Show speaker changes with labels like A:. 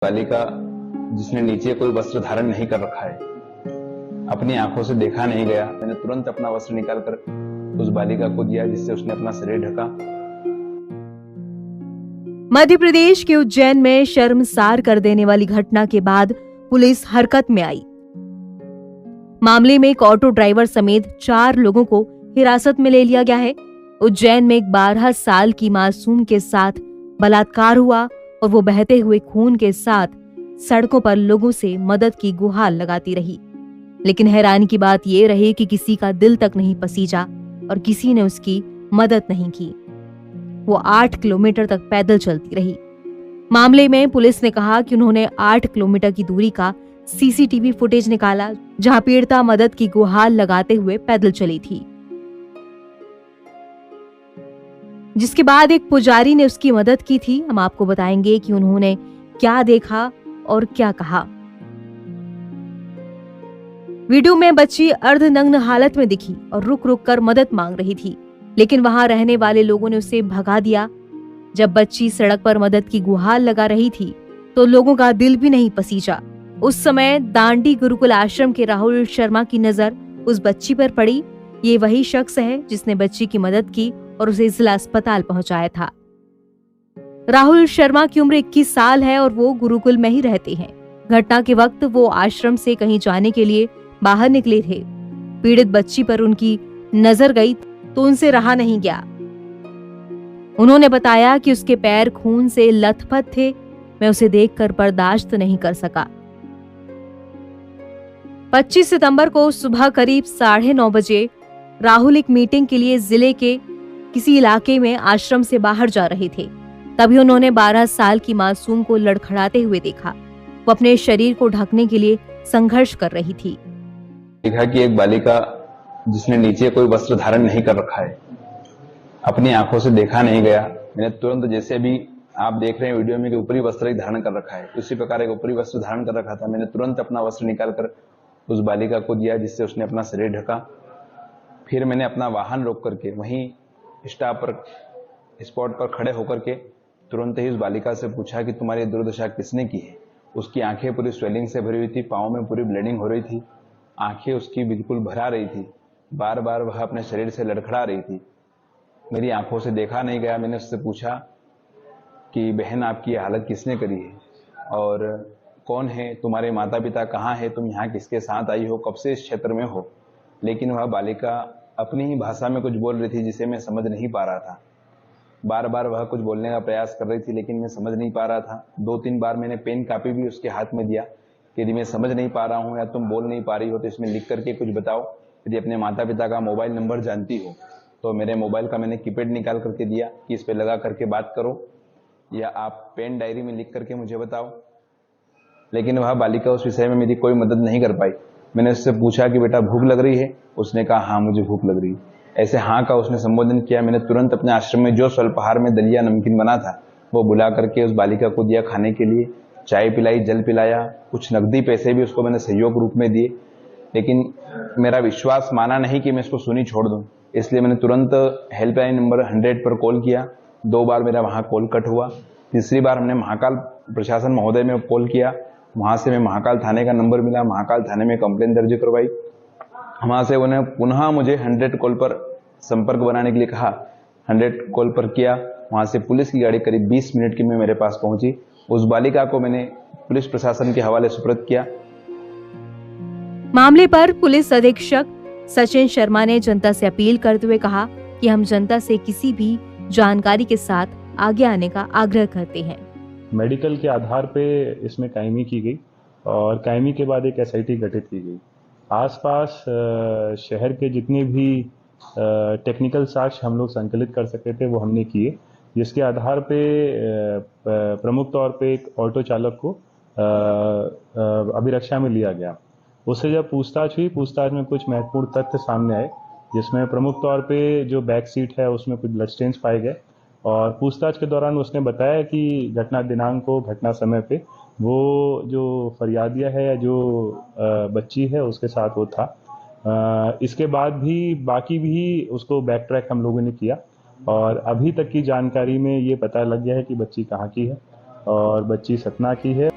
A: बालिका जिसने नीचे कोई वस्त्र धारण नहीं कर रखा है, अपनी आंखों से देखा नहीं गया। मैंने तुरंत अपना वस्त्र निकालकर उस बालिका को दिया, जिससे उसने अपना शरीर ढका।
B: मध्य प्रदेश के उज्जैन में शर्मसार कर देने वाली घटना के बाद पुलिस हरकत में आई। मामले में एक ऑटो ड्राइवर समेत 4 लोगों को हिरासत में ले लिया गया है। उज्जैन में एक 12 साल की मासूम के साथ बलात्कार हुआ और वो बहते हुए खून के साथ सड़कों पर लोगों से मदद की गुहार लगाती रही। लेकिन हैरानी की बात ये रही कि किसी का दिल तक नहीं पसीजा और किसी ने उसकी मदद नहीं की। वो 8 किलोमीटर तक पैदल चलती रही। मामले में पुलिस ने कहा कि उन्होंने 8 किलोमीटर की दूरी का सीसीटीवी फुटेज निकाला, जहां पीड़िता मदद की गुहार लगाते हुए पैदल चली थी, जिसके बाद एक पुजारी ने उसकी मदद की थी। हम आपको बताएंगे कि उन्होंने क्या देखा और क्या कहा। वीडियो में बच्ची अर्धनग्न हालत में दिखी और रुक रुक कर मदद मांग रही थी, लेकिन वहां रहने वाले लोगों ने उसे भगा दिया। जब बच्ची सड़क पर मदद की गुहार लगा रही थी तो लोगों का दिल भी नहीं पसीजा। उस समय दांडी गुरुकुल आश्रम के राहुल शर्मा की नजर उस बच्ची पर पड़ी। ये वही शख्स है जिसने बच्ची की मदद की और उसे जिला अस्पताल पहुंचाया था। राहुल शर्मा की उम्र 21 साल है और वो गुरुकुल में ही रहते हैं। घटना के वक्त वो आश्रम से कहीं जाने के लिए बाहर निकले थे। पीड़ित बच्ची पर उनकी नजर गई तो उनसे रहा नहीं गया। उन्होंने बताया कि उसके पैर खून से लथपथ थे। मैं उसे देखकर बर्दाश्त नहीं कर सका। 25 सितंबर को सुबह करीब 9:30 बजे राहुल एक मीटिंग के लिए जिले के किसी इलाके में आश्रम से बाहर जा रहे थे। तभी उन्होंने 12 साल की मासूम को लड़खड़ाते हुए देखा। वो अपने शरीर को ढकने के लिए संघर्ष कर रही थी।
A: देखा कि एक बालिका जिसने नीचे कोई वस्त्र धारण नहीं कर रखा है, अपनी आंखों से देखा नहीं गया। मैंने तुरंत, जैसे अभी आप देख रहे हैं वीडियो में कि ऊपरी वस्त्र ही धारण कर रखा है, उसी प्रकार एक ऊपरी वस्त्र धारण कर रखा था। मैंने तुरंत अपना वस्त्र निकालकर उस बालिका को दिया, जिससे उसने अपना शरीर ढका। फिर मैंने अपना वाहन रोक करके वहीं स्पॉट पर खड़े होकर के तुरंत ही उस बालिका से पूछा कि तुम्हारी दुर्दशा किसने की है। उसकी आंखें पूरी स्वेलिंग से भरी हुई थी, पाँव में पूरी ब्लीडिंग हो रही थी, आंखें उसकी बिल्कुल भरा रही थी, बार बार वह अपने शरीर से लड़खड़ा रही थी। मेरी आंखों से देखा नहीं गया। मैंने उससे पूछा कि बहन, आपकी हालत किसने करी है और कौन है तुम्हारे माता पिता, कहाँ है, तुम यहाँ किसके साथ आई हो, कब से इस क्षेत्र में हो। लेकिन वह बालिका अपनी ही भाषा में कुछ बोल रही थी, जिसे मैं समझ नहीं पा रहा था। बार बार वह कुछ बोलने का प्रयास कर रही थी, लेकिन मैं समझ नहीं पा रहा था। 2-3 बार मैंने पेन कापी भी उसके हाथ में दिया कि यदि मैं समझ नहीं पा रहा हूँ या तुम बोल नहीं पा रही हो तो इसमें लिख करके कुछ बताओ। यदि अपने माता पिता का मोबाइल नंबर जानती हो तो मेरे मोबाइल का मैंने कीपैड निकाल करके दिया कि इस पर लगा करके बात करो, या आप पेन डायरी में लिख करके मुझे बताओ। लेकिन वह बालिका उस विषय में मेरी कोई मदद नहीं कर पाई। मैंने उससे पूछा कि बेटा भूख लग रही है, उसने कहा हाँ मुझे भूख लग रही है। ऐसे हाँ का उसने संबोधन किया। मैंने तुरंत अपने आश्रम में जो स्वल्पाहार में दलिया नमकीन बना था वो बुला करके उस बालिका को दिया खाने के लिए। चाय पिलाई, जल पिलाया, कुछ नकदी पैसे भी उसको मैंने सहयोग रूप में दिए। लेकिन मेरा विश्वास माना नहीं कि मैं इसको सुनी छोड़ दूं, इसलिए मैंने तुरंत हेल्पलाइन नंबर 100 पर कॉल किया। 2 बार मेरा वहां कॉल कट हुआ। तीसरी बार हमने महाकाल प्रशासन महोदय में कॉल किया। वहां से मैं महाकाल थाने का नंबर मिला, महाकाल थाने में कंप्लेन दर्ज करवाई। वहां से उन्हें पुनः मुझे 100 कॉल पर संपर्क बनाने के लिए कहा। 100 कॉल पर किया। वहां से पुलिस की गाड़ी करीब 20 मिनट की में मेरे पास पहुंची। उस बालिका को मैंने पुलिस प्रशासन के हवाले सुपुर्द किया।
B: मामले पर पुलिस अधीक्षक सचिन शर्मा ने जनता से अपील करते हुए कहा कि हम जनता से किसी भी जानकारी के साथ आगे आने का आग्रह करते हैं।
C: मेडिकल के आधार पे इसमें कायमी की गई और कायमी के बाद एक एसआईटी गठित की गई। आसपास शहर के जितने भी टेक्निकल साक्ष्य हम लोग संकलित कर सके थे वो हमने किए, जिसके आधार पे प्रमुख तौर पे एक ऑटो चालक को अभिरक्षा में लिया गया। उससे जब पूछताछ हुई, पूछताछ में कुछ महत्वपूर्ण तथ्य सामने आए, जिसमें प्रमुख तौर पे जो बैक सीट है उसमें कुछ ब्लड स्टेन्स पाए गए। और पूछताछ के दौरान उसने बताया कि घटना दिनांक को, घटना समय पे वो जो फरियादिया है या जो बच्ची है उसके साथ वो था। इसके बाद भी बाकी भी उसको बैक ट्रैक हम लोगों ने किया और अभी तक की जानकारी में ये पता लग गया है कि बच्ची कहाँ की है और बच्ची सतना की है।